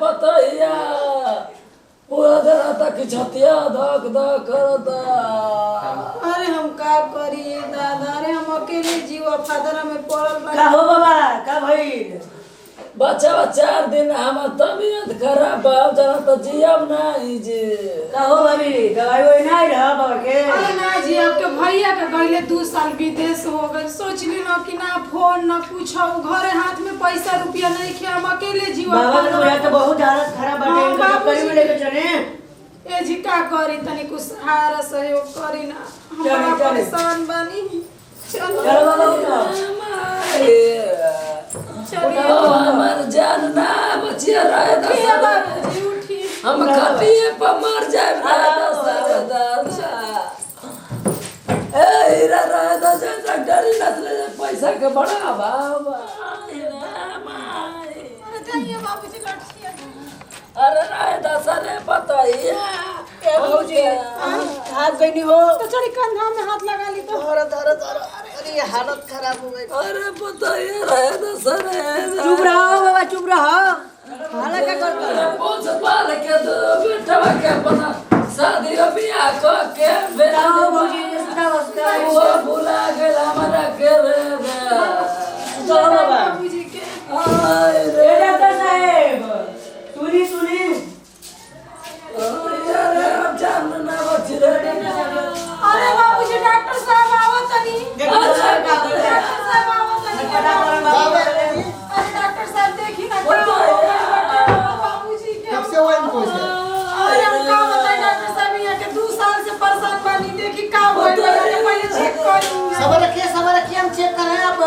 पतैया पूरा दिन तक छतिया धक धक करता। अरे हम का करी दादा, अरे हम अकेले जीवा फादर में पड़ल बा। का हो बाबा का भइल? बच्चा 4 दिन हमार तबीयत खराब बा, जरा तो जियब नहीं जी। का हो भाभी दवाई वही नहीं रहा बाबा के? अरे ना जी, आपके भैया के गईले 2 साल विदेश हो गए, सोचली ना कि ना फोन ना कुछ, घरे हाथ में पैसा रुपया नहीं खे, हम अकेले जीवा बाबा के तो तो बहुत हालत खराब बाटे, इनका डॉक्टर में लेके चले। ए जी का करी, तनी कुछ सहारा सहयोग करी ना, हम बड़ा परेशान बानी। चलो बाबा उठो। हमार जान ना बचिया रहे उठिए बाबूजी, उठिए। हम खटिए पर मर जाए हीरा रहे डॉक्टर नसले पैसा के बड़ा अभाव। अरे रहे दसरे बताइए बाबूजी हाथ गईनी हो तो चली कंधा में हाथ लगा ली तो अरे हालत खराब हो गई। अरे बताइए रहे दसरे चुप रहो बाबा चुप रहो। हाला का करता? पूछ पाल के तो बेटा के अपना शादी का ब्याह के बेटा बाबूजी वो भुला गेल हमरा के रे चलो बाबा। बाबूजी के आय रे डॉक्टर साहब सुनी सुनी। अरे अब जान ना बची रे। अरे बाबूजी डॉक्टर साहब आओ तनी। डॉक्टर साहब आओ तनी। अरे डॉक्टर साहब देखी ना बाबूजी के। कब से हुआ इनको इसे? अरे हम का बताएं डॉक्टर साहब, यहाँ के 2 साल से परेशान बानी, देखी का होई पहले चेक करी। सबर रखिए हम चेक कर रहे हैं। अब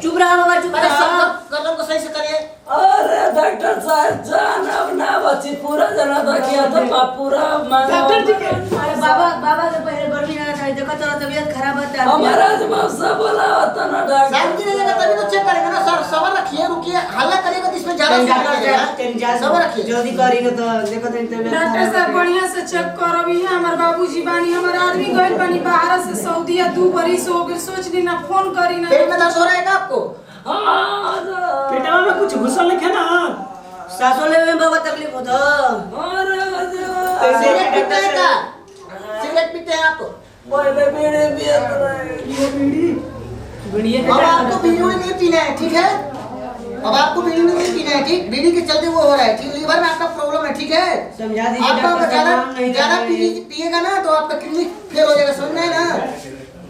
चुप रहो बाबा चुप अरे रहो। सब कदम को सही से करिए। अरे डॉक्टर साहब जान अब ना बची, पूरा जना देखिए तो पूरा डॉक्टर जी के अरे बाबा के पहले गर्मी ना चाहिए, देखो तो तबीयत खराब होता है। हमारा जमासा बोला होता ना डॉक्टर। शांति रहिएगा तभी तो चेक करेंगे ना सर। सबर रखिए, रुकिए, हल्ला करिएगा तो इसमें ज्यादा सबर रखिए। जल्दी करेंगे तो देखो तो तबीयत डॉक्टर साहब बढ़िया से चेक करबी है। हमार बाबूजी बानी, हमार आदमी गइल बानी बाहर से सऊदीया, 2 बरिस हो गइल, सोचली ना फोन करी ना। पेट में दर्द हो रहा है क्या आपको? पेटवा में कुछ घुसल नहीं है ना? सांसों लेने में बाबा तकलीफ होता। सिगरेट पीते हैं क्या? सिगरेट पीते हैं आप? पहले बीड़ी पियत रहे। बीड़ी अब आपको बीड़ी नहीं पीना है, ठीक है? अब आपको बीड़ी नहीं पीना है, ठीक? बीड़ी के चलते वो हो रहा है, ठीक? लीवर में आपका प्रॉब्लम है, ठीक है? समझा दीजिए आपका ज्यादा पिएगा ना तो आपका किडनी फेल हो जाएगा, समझ में है ना?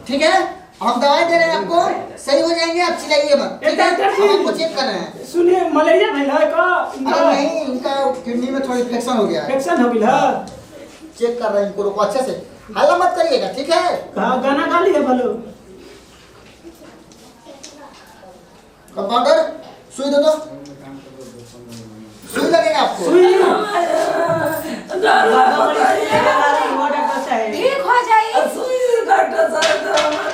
ठीक है? हम दवाई दे रहे हैं आपको, सही हो जाएंगे, आप चिल्लाइए मत, ठीक है? हम आपको चेक कर रहे हैं। सुनिए मलेरिया भइल है का? अरे नहीं, इनका किडनी में थोड़ी इन्फेक्शन हो गया है। इन्फेक्शन हो गइल है। चेक कर रहे हैं इनको, रोको अच्छे से, हल्ला मत करिएगा, ठीक है? कहाँ गाना गा लिया बोलो? कंपाउंडर सुई दे दो, सुई लगेगा आपको। सुई ठीक हो जाई। डॉक्टर साहब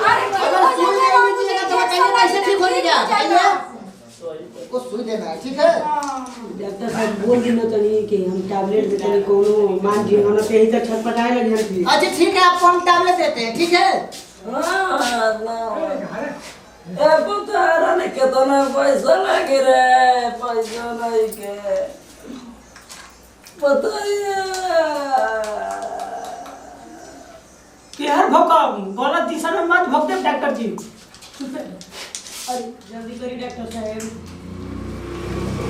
अरे अगर सुई नहीं दीजिएगा तो बताइए कैसे ठीक हो जाएगा, बताइए। को सुई देना है, ठीक है? डॉक्टर साहब बोल दिनो तनी कि हम टैबलेट देते नहीं, कोनो मान जी होना पे ही तक छटपटाए लगे हैं। अच्छा ठीक है, आपको हम टैबलेट देते हैं, ठीक है? पुतारा ने कितना पैसा लगे रे, पैसा नहीं के बताइए। यार भोका गलत दिशा में मत भोक दे डॉक्टर जी। अरे जल्दी करिए डॉक्टर साहब।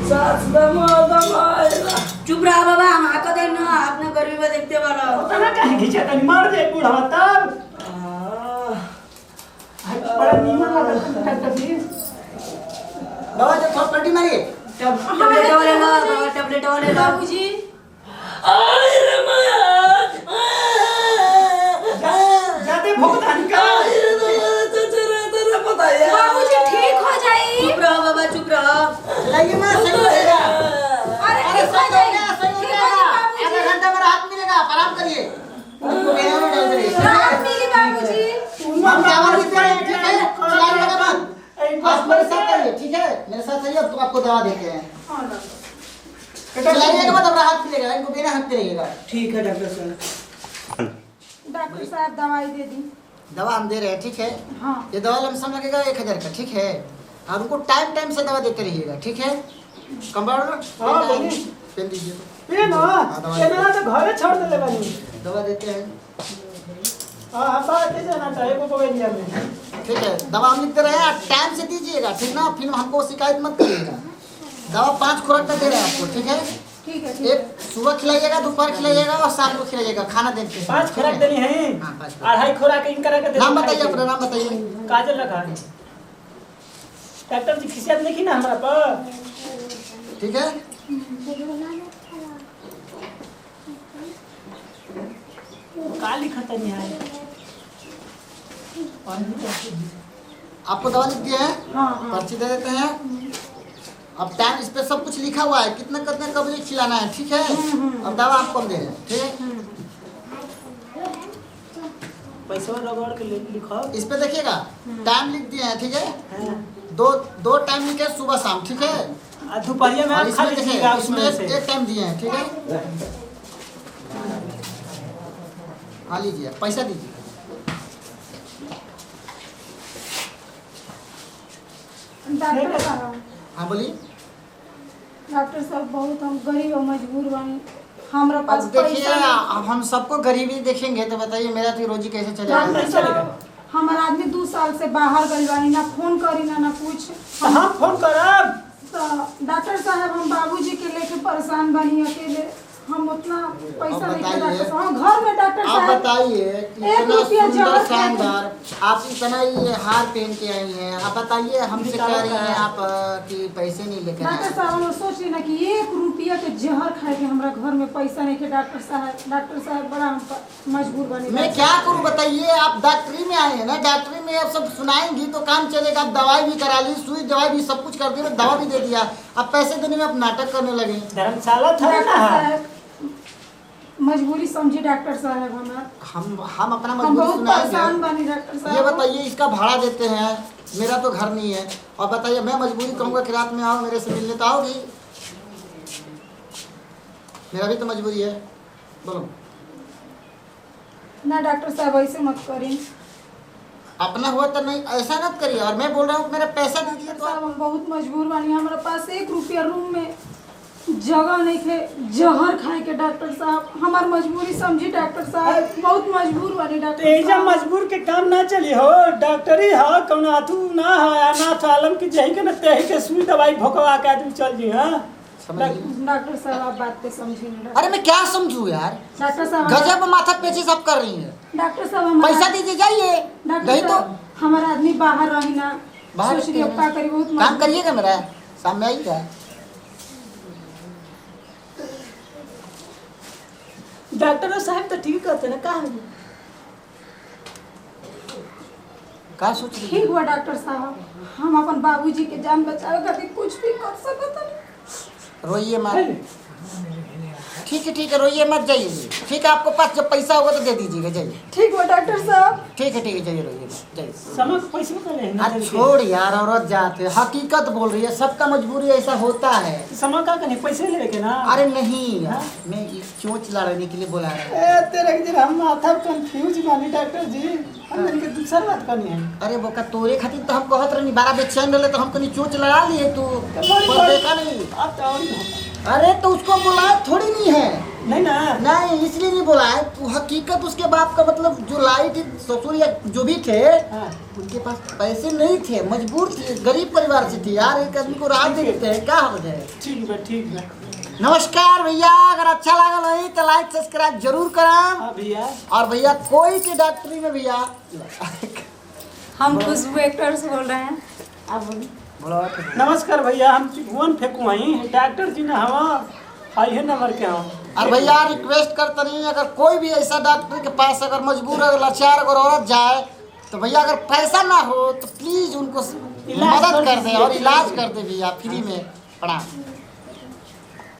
सास दमाइला चुप रहो बाबा, हम आको दे ना अपने गर्मी में देखते वाला। पता ना कहीं खींचा तनी मार दे बूढ़ा तब। बड़ा नीमन लगा डॉक्टर जी। दवा जो थोड़ा पलटी मारिए। टैबलेट वाले ला बाबा, टैबलेट वाले ला। बाबूजी आय रे माया जाते भोगतान का। तेरा बताइए। बाबूजी ठीक हो जाई। चुप रहो बाबा चुप रहो। चलाइए मत, सही हो जाएगा। अरे अरे ठीक हो सही हो जाई। जाएगा, सही हो ठीक जाएगा। बाबूजी। आधा घंटा में राहत मिलेगा, आप आराम करिए। उनको बेना में डाल दीजिए। राहत मिली बाबूजी। हम दवा देते हैं, ठीक है? चलाइएगा मत। आप मेरे साथ आइए, ठीक है? मेरे साथ आइए, अब तो आपको दवा देते हैं। चलाइएगा मत, अब राहत मिलेगा, इनको बिना हक रहिएगा। ठीक है डॉक्टर साहब। डॉक्टर साहब दवाई दे दी। दवा हम दे रहे हैं, ठीक है? हाँ ये दवा लमसम लगेगा 1000 का, ठीक है? और उनको टाइम टाइम से दवा देते रहिएगा, ठीक है? कंपाउंडर हाँ बोलिए। पेन दीजिए ये ना दवा ये ना तो घरे छोड़ देले बानी। दवा देते हैं। हां बात है जाना चाहिए को पवेलिया में। ठीक है दवा हम लिखते रहे आप टाइम से दीजिएगा ठीक ना, फिर हमको शिकायत मत करिएगा। दवा 5 खुराक का दे रहे हैं आपको ठीक है। ठीक है एक सुबह खिलाइएगा, दोपहर खिलाइएगा और शाम को खिलाइएगा, खाना देते हैं। 5 खुराक देनी है। हाँ 5 खुराक। 2.5 खुराक इन करा के दे। नाम बताइए अपना नाम बताइए। काजल रखा है। डॉक्टर जी खिसियत लिखी ना हमरा पर। ठीक है का लिखत नहीं है। आपको दवा लिख दिया है, हाँ पर्ची दे देते हैं। अब टाइम इस पे सब कुछ लिखा हुआ है, कितना कितना कब बजे खिलाना है ठीक है। अब दवा आपको हम दे रहे हैं ठीक है। पैसा रगड़ के लिखो। इस पे देखिएगा टाइम लिख दिए हैं ठीक है। हां दो टाइम लिखे सुबह शाम ठीक है। आ दोपहरिया में और आप खा इसमें लीजिएगा देखिए इसमें उसमें से। एक टाइम दिए हैं ठीक है। हाँ लीजिए पैसा दीजिए। डॉक्टर साहब, हाँ बोलिए। डॉक्टर साहब बहुत हम गरीब और मजबूर बानी, हमरा अब पास देखिए पैसा नहीं। अब हम सबको गरीबी देखेंगे तो बताइए मेरा तो रोजी कैसे डॉक्टर चलेगा। साहब हमारा आदमी 2 साल से बाहर गइल बानी, ना फोन करी ना कुछ। तो हम फोन करब। तो डॉक्टर साहब हम बाबूजी के लेके परेशान बनी अकेले, हम उतना पैसा अब नहीं के बताइए। डॉक्टर साहब हम घर में डॉक्टर आप साहब बताइए कि एक इतना रुपया सुंदर जरूर शानदार आप इतना ये हार पहन के आई हैं, आप बताइए हमसे कह रही हैं आप कि पैसे नहीं लेकर डॉक्टर आए। साहब हम सोच रही ना कि 1 रुपया के जहर खाए के हमरा घर में पैसा नहीं के। डॉक्टर साहब बड़ा हम मजबूर बनी। मैं क्या करूं बताइए, आप डॉक्टरी में आए हैं ना, डॉक्टरी में आप सब सुनाएंगी तो काम चलेगा। आप दवाई भी करा ली, सुई दवाई भी सब कुछ कर दिया, दवा भी दे दिया, अब पैसे देने में आप नाटक करने लगे। धर्मशाला था डॉक्टर ना। साहब मजबूरी समझी डॉक्टर साहब हमार, हम अपना हम मजबूरी बहुत परेशान सुनाएंगे। बनी डॉक्टर साहब। ये बताइए इसका भाड़ा देते हैं, मेरा तो घर नहीं है। और बताइए मैं मजबूरी कहूँगा कि रात में आओ मेरे से मिलने, तो आओगी? मेरा भी तो मजबूरी है, बोलो। ना डॉक्टर साहब ऐसे मत करिए। अपना हुआ तो नहीं ऐसा मत करिए। और मैं बोल रहा हूँ मेरा पैसा दीजिए तो साहब हम बहुत मजबूर बानी, हमारे पास 1 रुपया रूम में जगह नहीं थे जहर खाए के। डॉक्टर साहब हमार मजबूरी समझी डॉक्टर साहब, बहुत मजबूर बानी डॉक्टर तेजा साहब। मजबूर के काम ना चली हो। डॉक्टरी हा कौन आथू ना है अनाथ आलम की जही के न तेही के सुई दवाई भोकवा के आदमी चल जी। हां डॉक्टर साहब आप बात पे समझिए ना। अरे मैं क्या समझूं यार, डॉक्टर साहब गजब माथा पेची सब कर रही है। डॉक्टर साहब हमारा पैसा दीजिए जाइए, डॉक्टर नहीं तो साहब हमारा आदमी बाहर रही ना, बाहर सोच रही अब का करी, बहुत काम मजबूर। करिएगा मेरा सामने आइएगा। डॉक्टर साहब तो ठीक कहते ना का है। क्या सोच रही ठीक हुआ डॉक्टर साहब, हम अपन बाबूजी के जान बचावे खातिर कुछ भी कर सकत हनी। रोइए मत, ठीक है रोइए मत, जाइए। ठीक है आपको पास जब पैसा होगा तो दे दीजिएगा, जाइए। ठीक हुआ डॉक्टर साहब। ठीक है जाइए, रोइए मत, जाइए। समय पैसे में करे ना। आज छोड़ यार, औरत जाते हकीकत बोल रही है, सबका मजबूरी ऐसा होता है। समय का करने पैसे ले के ना। अरे नहीं यार, मैं चोंच लड़ने के लिए बोला रहा ए तेरे के हम माथा कंफ्यूज बानी डॉक्टर जी। हम इनके दूसरा बात करनी है। अरे बोका तोरे खातिर तो हम कहत रहनी, 12 बेचैन रहले तो हम कनी चोंच लड़ा लिए तू, पर देखा नहीं। अब तो और अरे तो उसको बुलाया थोड़ी नहीं है, नहीं ना। नहीं इसलिए नहीं बोला है तू। हकीकत उसके बाप का मतलब जो लाई थी ससुर या जो भी थे, हाँ। उनके पास पैसे नहीं थे, मजबूर थे, गरीब परिवार से थे यार। एक आदमी को राहत दे देते हैं, क्या हो जाए। ठीक है। नमस्कार भैया, अगर अच्छा लगा हो तो लाइक सब्सक्राइब जरूर करा। हाँ भैया। और भैया कोई के डॉक्टरी में भैया हम खुशबू एक्टर्स बोल रहे हैं, आप बोलिए। नमस्कार भैया, हम भुवन फेंकू आई डॉक्टर जी ने हम आई है नंबर के हम। और भैया रिक्वेस्ट करते नहीं, अगर कोई भी ऐसा डॉक्टर के पास अगर मजबूर अगर लाचार अगर औरत जाए तो भैया अगर पैसा ना हो तो प्लीज उनको मदद कर दे और इलाज कर दे भैया, फ्री में। प्रणाम।